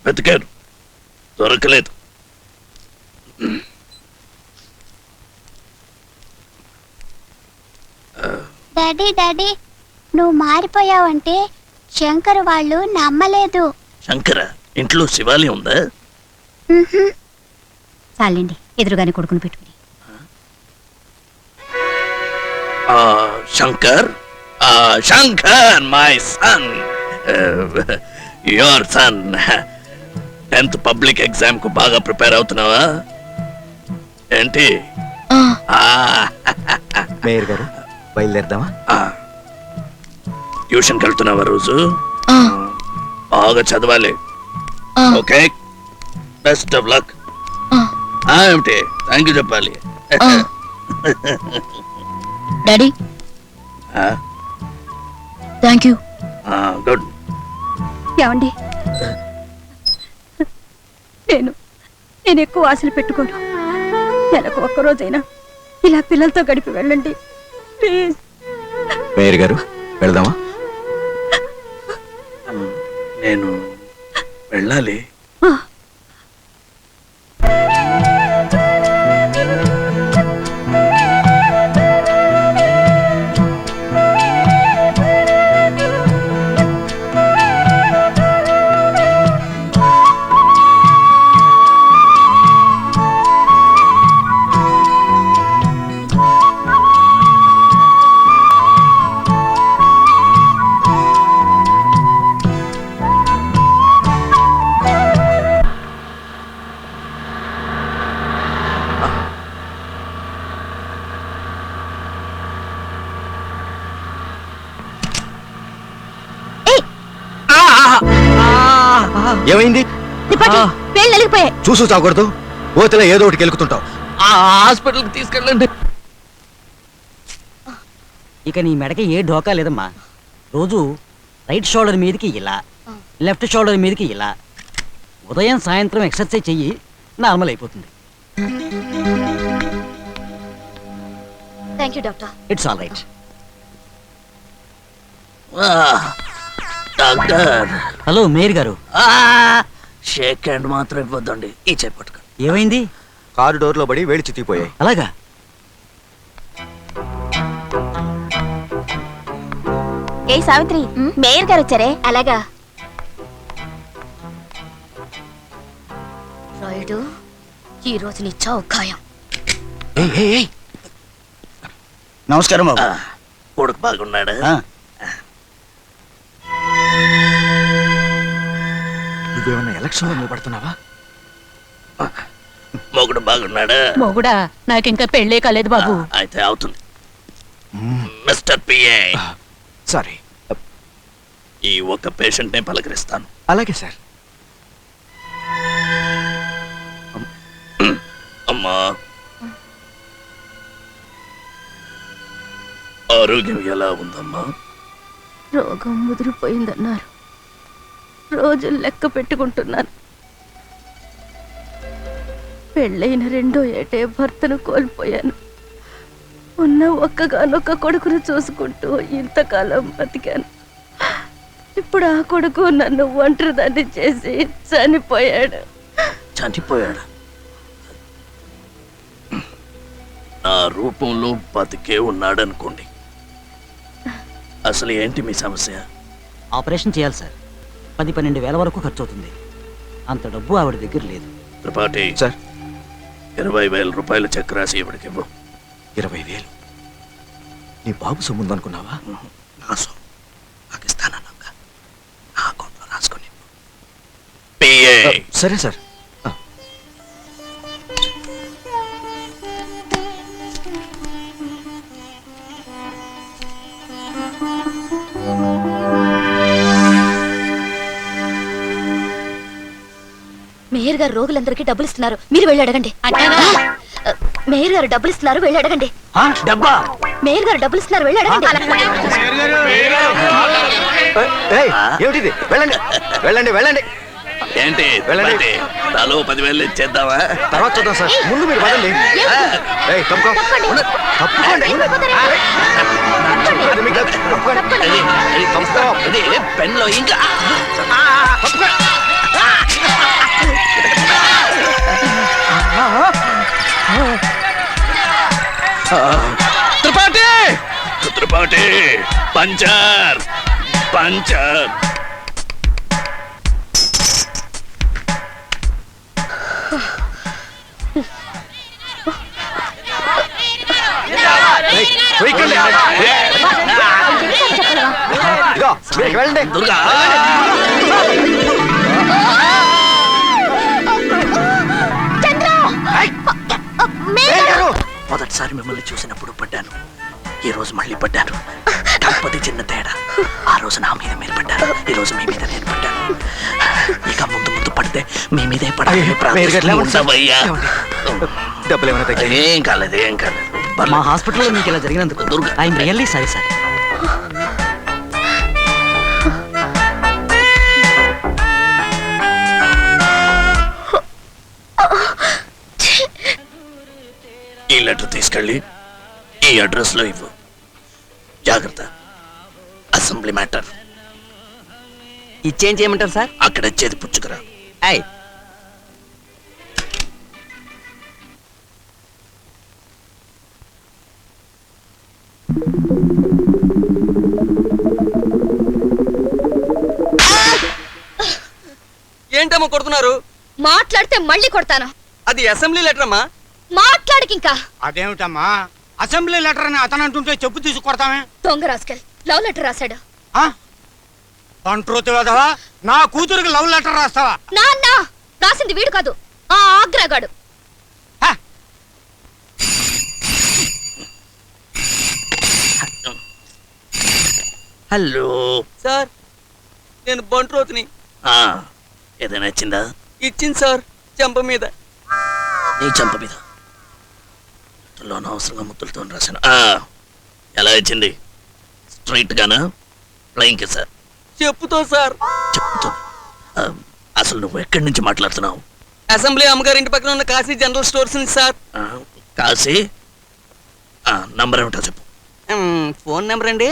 వెతికారు, దొరకలేదు. డాడీ డాడీ నువ్వు మారిపోయావంటే శంకర్ వాళ్ళు నమ్మలేదు. శంకర, ఇంట్లో శివాలయం ఉందా? చాలండి, ఎదురుగానే కొడుకుని పెట్టుకుని. Shankar, Shankar my son, your son. 10th public exam కు బాగా ప్రిపేర్ అవుతున్నావా ఏంటి? మేయర్ గారు, బయలుదేరదామా? ట్యూషన్కి వెళ్తున్నావా రోజు? బాగా చదవాలి. Okay, best of luck. ఏమిటి థ్యాంక్ యూ చెప్పాలి? Daddy thank you. గుడ్. ఏమండి, నేను ఎక్కువ ఆశలు పెట్టుకోను. నెలకు ఒక్కరోజైనా ఇలా పిల్లలతో గడిపి వెళ్ళండి ప్లీజ్. మేయర్ గారు, వెళ్దామా? నేను వెళ్ళాలి. ఏమైంది? వేళ్ళు నలిగిపోయాయి. చూసు చావకూడదు. పోతేలా ఏదో ఒకటి కెలుకుతుంటావు. హాస్పిటల్కి తీసుకెళ్ళండి. ఇక నీ మెడకి ఏ ఢోకా లేదమ్మా. రోజు రైట్ షోల్డర్ మీదకి ఇలా, లెఫ్ట్ షోల్డర్ మీదకి ఇలా, ఉదయం సాయంత్రం ఎక్సర్సైజ్ చెయ్యి, నార్మల్ అయిపోతుంది. Thank you doctor. It's all right. Doctor hello mayor గారు. షేక్ హ్యాండ్ మాత్రం ఇవ్వద్దండి. ఈ చేపట్టుకో. ఏమైంది? కారు డోర్లో పడి వేడి చితికిపోయాయి. అలాగా? ఏ సావిత్రి, మేయర్ గారు వచ్చారే. అలాగా. రాయుడు, ఈ రోజు నీ చావు ఖాయం. నమస్కారం బాబు. కొడుకు బాగున్నాడు. నువ్వేమన్నా ఎలక్షన్లో నిలబడుతున్నావా? మొగుడు బాగున్నాడు. మొగుడా? నాకింకా పెళ్ళే కాలేదు బాబు. అయితే అవుతుంది. Mister PA, sorry. ఈ ఒక్క పేషెంట్ నే పలకరిస్తాను. అలాగే సార్. అమ్మా, ఆరోగ్యం ఎలా ఉందమ్మా? రోగం ముదిరిపోయిందన్నారు. రోజులు లెక్క పెట్టుకుంటున్నాను. పెళ్ళైన 2వ ఏటే భర్తను కోల్పోయాను. ఉన్న ఒక్కగానొక్క కొడుకును చూసుకుంటూ ఇంతకాలం బతికాను. ఇప్పుడు ఆ కొడుకు నన్ను ఒంటరిదాన్ని చేసి చనిపోయాడు. చనిపోయాడు? నా రూపంలో బతికే ఉన్నాడనుకోండి. అసలు ఏంటి మీ సమస్య? ఆపరేషన్ చేయాలి సార్. 10-12 వేల వరకు ఖర్చు అవుతుంది. అంత డబ్బు ఆవిడ దగ్గర లేదు. త్రిపాఠి సార్, 20,000 రూపాయల చెక్ రాసి ఇవిడికి ఇవ్వు. 20,000? నీ బాబు సొమ్ముందనుకున్నావా? నా సొమ్ము నాకు ఇస్తానన్నాక నా అకౌంట్లో రాసుకొని. పిఏ, సరే సార్. మేయర్ గారు రోగులందరికీ డబ్బులు ఇస్తున్నారు, మీరు వెళ్ళి అడగండి. మేయర్ గారు డబ్బులు ఇస్తున్నారు, వెళ్ళి అడగండి. డబ్బా? మేయర్ గారు డబ్బులు ఇస్తున్నారు, వెళ్ళి అడగండి. ఏమిటిది? వెళ్ళండి వెళ్ళండి వెళ్ళండి. ఏంటి వెళ్ళండి. తలో 10,000 ఇచ్చేద్దామా? తర్వాత చూద్దాం సార్. ముందు మీరు పదండి. ఏయ్, తప్పుకో. తప్పుకోండి. అది మీకు తప్పుకోండి. తప్పుకో. పెన్లో ఇంకా తప్పుకో. Tripathi, Tripathi, puncture puncture. పోయికండి. ఇదిగో, మీరు వెళ్ళండి. దుర్గా, మొదటిసారి మిమ్మల్ని చూసినప్పుడు పడ్డాను. ఈ రోజు మళ్ళీ పడ్డాను. కాకపోతే చిన్న తేడా. ఆ రోజు నా మీద మీరు పడ్డారు, ఈ రోజు మీ మీద నేను పడ్డాను. ఇక ముందు ముందు పడితే మీ మీదే పడాలి. డబ్బులు ఏమైనా తగ్గాయి? ఏం కాలేదు, ఏం కాలేదు. మా హాస్పిటల్లో మీకు ఇలా జరిగినందుకు Durga, I'm really sorry sir. ఈ లెటర్ తీసుకెళ్ళి ఈ అడ్రస్ లో ఇవ్వు. జాగ్రత్త, అసెంబ్లీ మ్యాటర్. ఇచ్చేం చేయమంటారు సార్? అక్కడ ఇచ్చేది పుచ్చుకురా. అయ్, ఏంటమ్మా కొడుతున్నారు? మాట్లాడితే మళ్ళీ కొడతాను. అది అసెంబ్లీ లెటర్ అమ్మా. మాట్లాడికి ఇంకా. అదేమిటమ్మా అసెంబ్లీ లెటర్ అని అతను అంటుంటే చెప్పు తీసి కొడతామే. దొంగ రాస్కెల్ లవ్ లెటర్ రాశాడు. పంట్రోతి వెధవా, నా కూతురికి లవ్ లెటర్ రాస్తావా? నాన్న రాసింది వీడు కాదు, ఆ ఆగ్రాగాడు. హలో సార్, నేను బంట్రోతిని. ఏదైనా ఇచ్చిందా? ఇచ్చింది సార్, చెంప మీద. నీ చంప మీద అనవసరంగా ముద్దులతో రాశాను. ఎలా ఇచ్చింది? స్ట్రైట్ గానా, ఫ్లయింగ్ సార్? చెప్పుతో సార్. చెప్తూ. అసలు నువ్వు ఎక్కడి నుంచి మాట్లాడుతున్నావు? అసెంబ్లీ అమ్మగారి ఇంటి పక్కన ఉన్న కాశీ జనరల్ స్టోర్స్ నుంచి సార్. కాశీ? నంబర్ ఏమిటో చెప్పు. ఫోన్ నెంబర్ అండి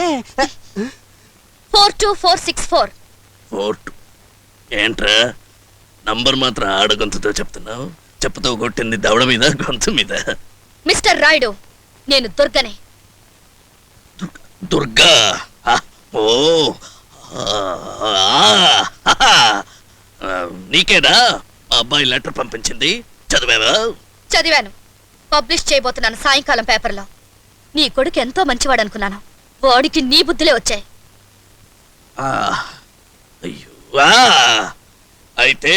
42464. 42. ఏంట్రా నంబర్ మాత్రం ఆడగొంతుతో చెప్తున్నావు? చెప్పుతో కొట్టింది దవడ మీద, గొంతు మీద. మిస్టర్ రాయుడు, నేను దుర్గనే. దుర్గా? ఓ నీకేనా మా అబ్బాయి లెటర్ పంపించింది? చదివావా? చదివాను. పబ్లిష్ చేయబోతున్నాను సాయంకాలం పేపర్లో. నీ కొడుకు ఎంతో మంచివాడు అనుకున్నాను. వాడికి నీ బుద్ధులే వచ్చాయి. అయ్యో, అయితే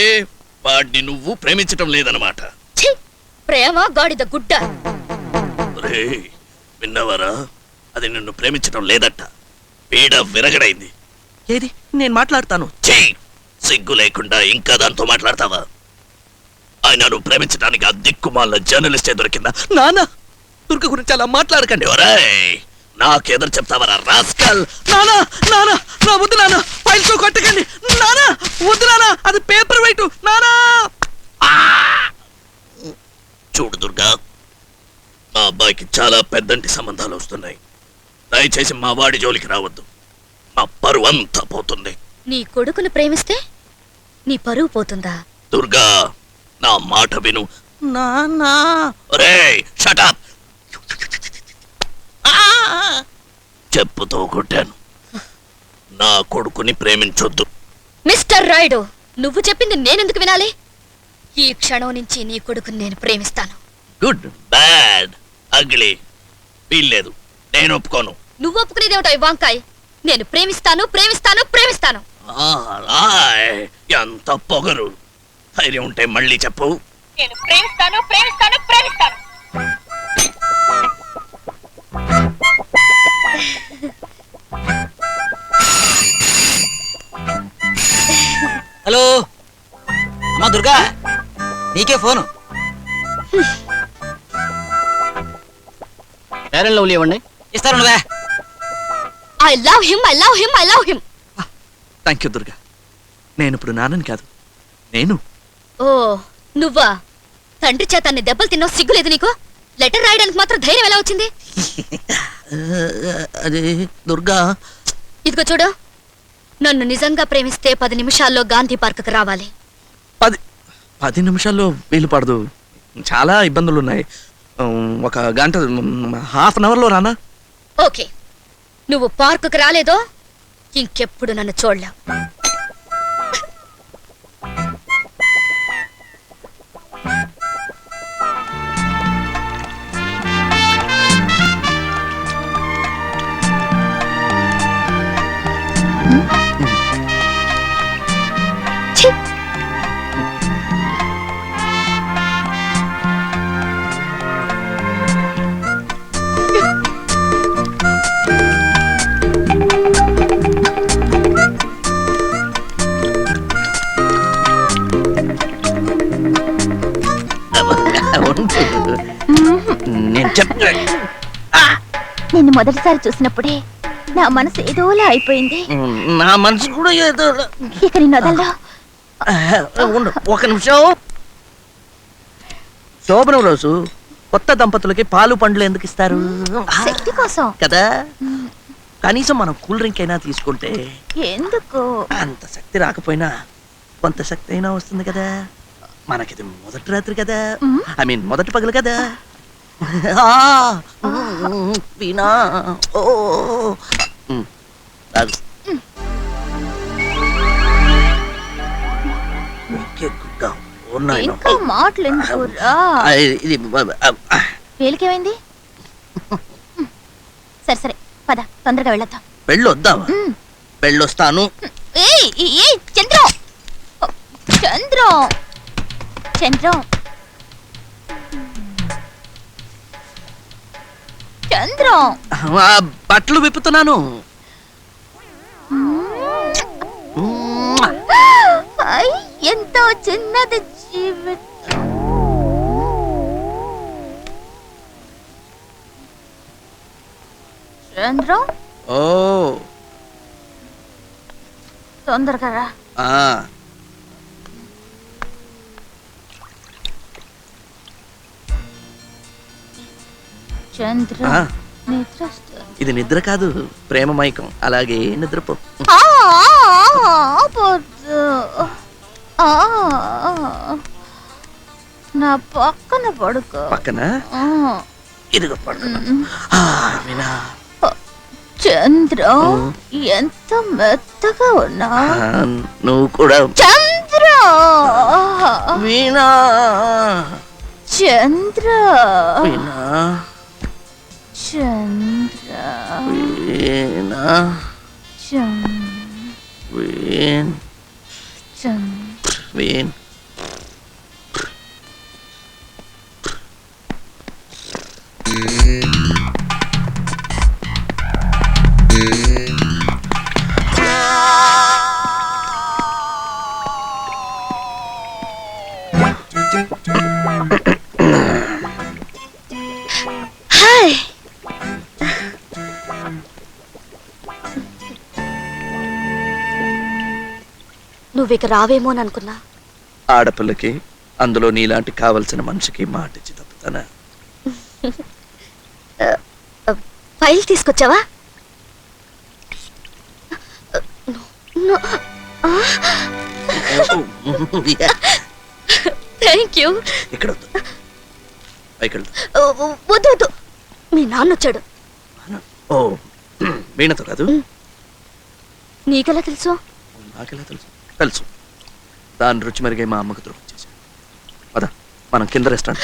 వాడిని నువ్వు ప్రేమించటం లేదన్నమాట. ఛీ! ప్రేమ గాడిద గుడ్డ. విన్నవరా? అది నిన్ను ప్రేమించటం లేదట. పీడ విరగడైంది. ఏది నేను మాట్లాడతాను. సిగ్గు లేకుండా ఇంకా దాంతో మాట్లాడతావా? ఆయన నువ్వు ప్రేమించడానికి ఆ దిక్కుమాల జర్నలిస్టే దొరికిందా? నానా, దుర్గ గురించి అలా మాట్లాడకండి. నాకెదురు చెప్తావరా రాస్కల్? నానా నానా, నా వద్దు నానా, ఫైల్స్ కొట్టకండి నానా, వద్దు నానా, అది పేపర్ వెయిట్ నానా. చూడు దుర్గా, మా అబ్బాయికి చాలా పెద్దంటి సంబంధాలు వస్తున్నాయి. దయచేసి మా వాడి జోలికి రావద్దు. మా పరువు అంతా పోతుంది. నీ కొడుకును ప్రేమిస్తే నీ పరువు పోతుందా? దుర్గా, నా మాట విను. నానా. Shut up. చెప్పుతో కొట్టాను. నా కొడుకుని ప్రేమించొద్దు. మిస్టర్ రాయుడు, నువ్వు చెప్పింది నేనెందుకు వినాలి? ఈ క్షణం నుంచి నీ కొడుకుని నేను ప్రేమిస్తాను. గుడ్, బ్యాడ్, అగ్లీ వీల్లేదు. నేను ఒప్పుకోను. నువ్వు ఒప్పుకునేదేమిటో ఈ వంకాయ్? నేను ప్రేమిస్తాను ప్రేమిస్తాను ప్రేమిస్తాను. ఎంత పొగరు! ధైర్యం ఉంటే మళ్ళీ చెప్పు. నేను ప్రేమిస్తాను ప్రేమిస్తాను ప్రేమిస్తాను. హలో అమ్మా దుర్గా, నీకే ఫోను. పేరెంట్ లవ్లీ ఇవ్వండి. ఇస్తాను. I love him, I love him, I love him. Thank you Durga. నేను ఇప్పుడు నాన్నని కాదు, నేను. ఓ నువ్వా? తండ్రి చేత అన్ని దెబ్బలు తిన్నావు, సిగ్గులేదు నీకు? లెటర్ రాయడానికి మాత్రం ధైర్యం ఎలా వచ్చింది? అదే దుర్గా, ఇదిగో చూడు, నన్ను నిజంగా ప్రేమిస్తే 10 నిమిషాల్లో గాంధీ పార్కుకు రావాలి. 10 నిమిషాల్లో వీలు పడదు, చాలా ఇబ్బందులు ఉన్నాయి. ఒక గంట, హాఫ్ అన్ అవర్లో రానా? ఓకే, నువ్వు పార్కుకు రాలేదో ఇంకెప్పుడు నన్ను చూడలేవు. నేను చెప్తా. నిన్ను మొదటిసారి చూసినప్పుడే నా మనసు ఏదోలా అయిపోయింది. నా మనసు కూడా ఏదో. ఇక నీ నొదల్లో ఒక నిమిషం. శోభనం రోజు కొత్త దంపతులకి పాలు పండ్లు ఎందుకు ఇస్తారు? శక్తి కోసం కదా. కనీసం మనం కూల్ డ్రింక్ అయినా తీసుకుంటే ఎందుకు? అంత శక్తి రాకపోయినా కొంత శక్తి అయినా వస్తుంది కదా. మనకిది మొదటి రాత్రి కదా, ఐ మీన్ మొదటి పగలు కదా. వీణా, ఓ ఇంకా మాటలు ఎందుకురా? వేలికేమైంది? సరే సరే పద, తొందరగా వెళ్ళొద్దాం. వెళ్ళొద్దామా? వెళ్ళొస్తాను. చంద్రం చంద్రం చంద్రం చంద్రం, బట్టలు విప్పుతున్నాను. అయ్యో ఎంతో చిన్నది జీవితం. చంద్ర ఓ తొందరగా రా. చంద్ర నిద్ర వస్తుంది. ఇది నిద్ర కాదు, ప్రేమ మైకం. అలాగే నిద్రపో. నా పక్కన పడుకో. పక్కన ఇదిగో పడుకో. వినా చంద్ర ఎంత మెత్తగా ఉన్నా. నువ్వు కూడా. చంద్ర వీణా చంద్ర వీణా చంద్ర వీణా వీణ్ వీణ్. హాయ్. నువ్విక రావేమోననుకున్నా. ఆడపిల్లకి, అందులో నీలాంటి కావలసిన మనిషికి మాట ఇచ్చి తప్పుతానా? ఫైల్ తీసుకొచ్చావా? Thank you. ఇక్కడ వద్దు, పైకి వెళ్తా. వద్దు వద్దు, మీ నాన్న వచ్చాడు. ఓ వీణతో కాదు. నీకెలా తెలుసు? నాకెలా తెలుసు? తెలుసు. దాని రుచి మరిగే మా అమ్మకు ద్రోహం చేశాను. పద మనం కింద రెస్టారెంట్.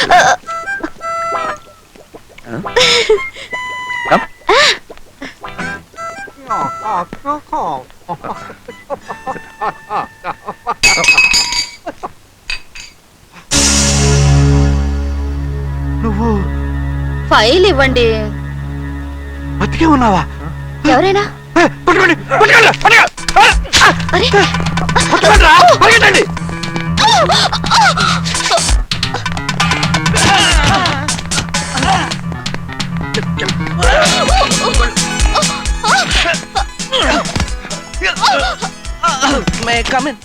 నువ్వు ఫైల్ ఇవ్వండి. బతికే ఉన్నావా? ఎవరైనా పట్టుకోండి పట్టుకోండి పట్టుకోండి. May I come in?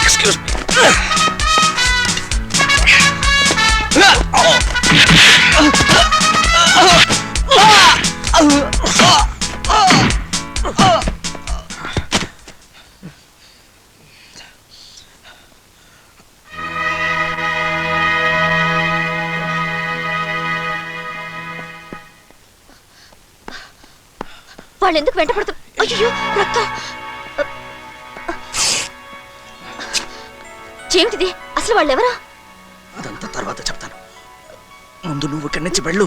Excuse me. వాళ్ళు ఎందుకు వెంట పడుతు? అయ్యో రక్తం. ఏమిటిది? అసలు వాళ్ళు ఎవరా? అదంతా తర్వాత చెప్తాను. ముందు నువ్వు ఇక్కడి నుంచి వెళ్ళు.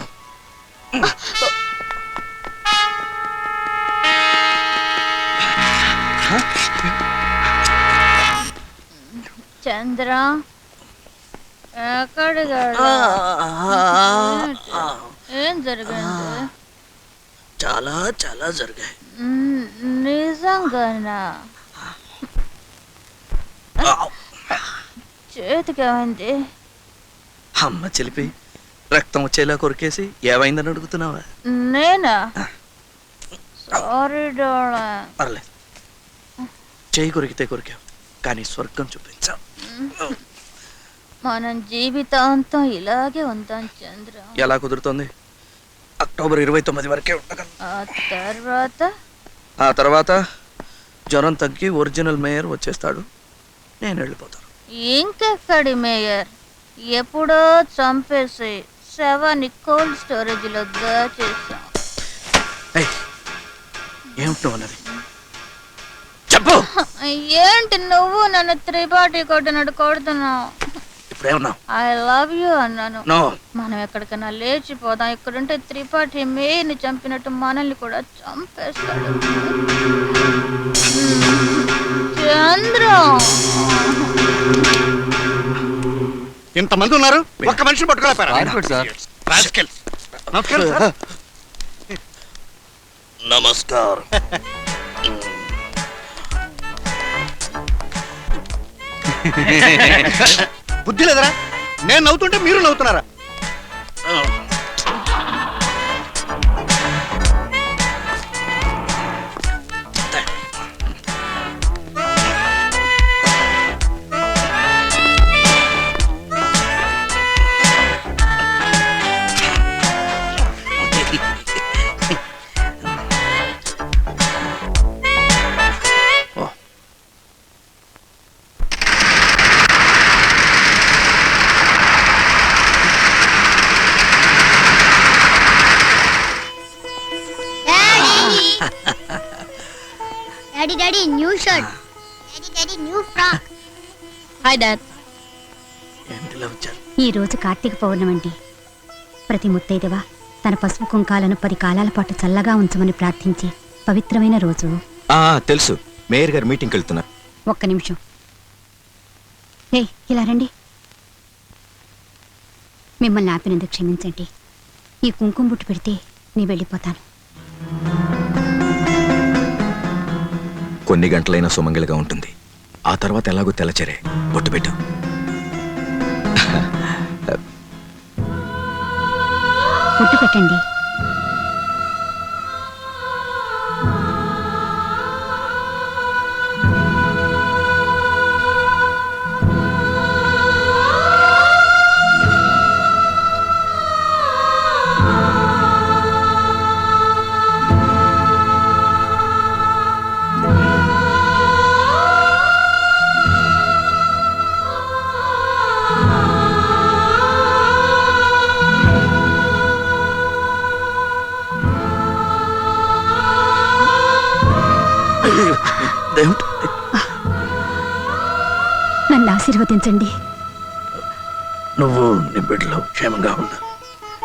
చంద్ర ఎక్కడికి ఏం జరిగింది? చాలా చాలా జరిగాయి. నిజంగానా? చేతికి ఏమైంది? అమ్మ చిలిపి రక్తం వచ్చేలా కొరికేసి ఏమైందని అడుగుతున్నావా? నేనా? Sorry darling. పర్లేదు, చేయి కొరికితే కొరికావు, కానీ స్వర్గం చూపించావు. మనం జీవితాంతం ఇలాగే ఉందాం చంద్ర. ఎలా కుదురుతుంది? అక్టోబర్ 29 వరకే ఉండగలను. ఆ తర్వాత జ్వరం తగ్గి ఒరిజినల్ మేయర్ వచ్చేస్తాడు, నేను వెళ్ళిపోతాను. ఇంకెక్కడి మేయర్? ఎప్పుడో చంపేసి శవాన్ని కోల్డ్ స్టోరేజ్ లో దాచేసాం. ఏమిటి నువ్వు అన్నది? చెప్పు. ఏంటి నువ్వు నన్ను త్రిపాఠి కొట్టినట్టు కొడుతున్నావు? ఇప్పుడేమన్నావు? ఐ లవ్ యూ అన్నాను. నో. మనం ఎక్కడికైనా లేచిపోదాం. ఇక్కడుంటే త్రిపాఠి మేయర్ని చంపినట్టు మనల్ని కూడా చంపేస్తాడు. చంద్ర, ఇంతమంది ఉన్నారు, ఒక్క మనిషిని పట్టుకోలేపారా? నమస్కారం. బుద్ధి లేదరా? నేను నవ్వుతుంటే మీరు నవ్వుతున్నారా? Daddy daddy new shirt. Daddy daddy new frock. Hi dad. ఈ రోజు కార్తీక పౌర్ణమండి. ప్రతి ముత్తైదవ తన పసుపు కుంకాలను 10 కాలాల పాటు చల్లగా ఉంచమని ప్రార్థించి పవిత్రమైన రోజు. తెలుసు, మేయర్ గారు మీటింగ్కి వెళ్తున్నారు. ఒక్క నిమిషం. హే, ఇలా రండి. మిమ్మల్ని ఆపినందుకు క్షమించండి. ఈ కుంకుమ బుట్టు పెడితే నీ వెళ్ళిపోతాను. కొన్ని గంటలైనా సుమంగళిగా ఉంటుంది. ఆ తర్వాత ఎలాగో తెల్లచెరే బొట్టు పెట్టు. బొట్టు పెట్టండి. నన్ను ఆశీర్వదించండి. నువ్వు నీ బిడ్డలో క్షేమంగా ఉందా?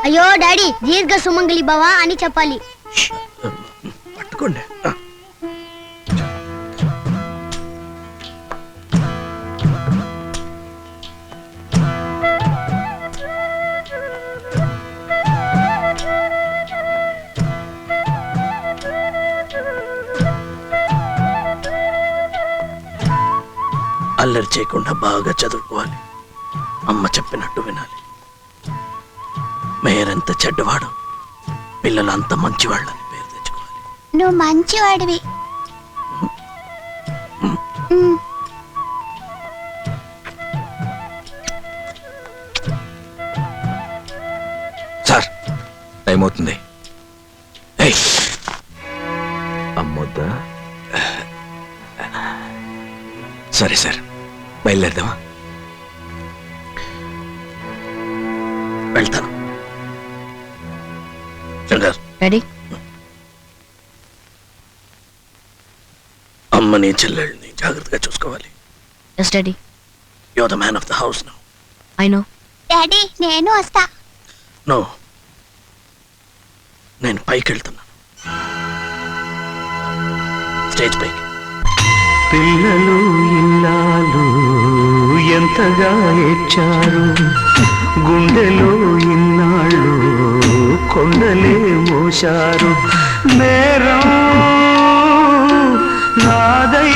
అయ్యో డాడీ, దీర్ఘ సుమంగళి భవ అని చెప్పాలి. పట్టుకోండి. అల్లరి చేయకుండా బాగా చదువుకోవాలి. అమ్మ చెప్పినట్టు వినాలి. మేయరంత చెడ్డవాడు, పిల్లలంత మంచివాళ్ళని పేరు తెచ్చుకోవాలి. నువ్వు మంచివాడివి. సార్, టైం అవుతుంది. అమ్మొద్దా? సరే సార్, బయలుదేరదామా? వెళ్తాను. శంకర్, డాడీ. అమ్మని చెల్లెళ్ళని జాగ్రత్తగా చూసుకోవాలి. Yes daddy. You are the man of the house now. I know. Daddy, నేను వస్తా. నో, నేను పైకి వెళ్తున్నా. స్టేజ్ పైకి. పిల్లలు ఇల్లాలు ఎంతగా ఏడ్చారు, గుండెలో ఇన్నాళ్ళు కొండలే మోశారు. నేరం నాదై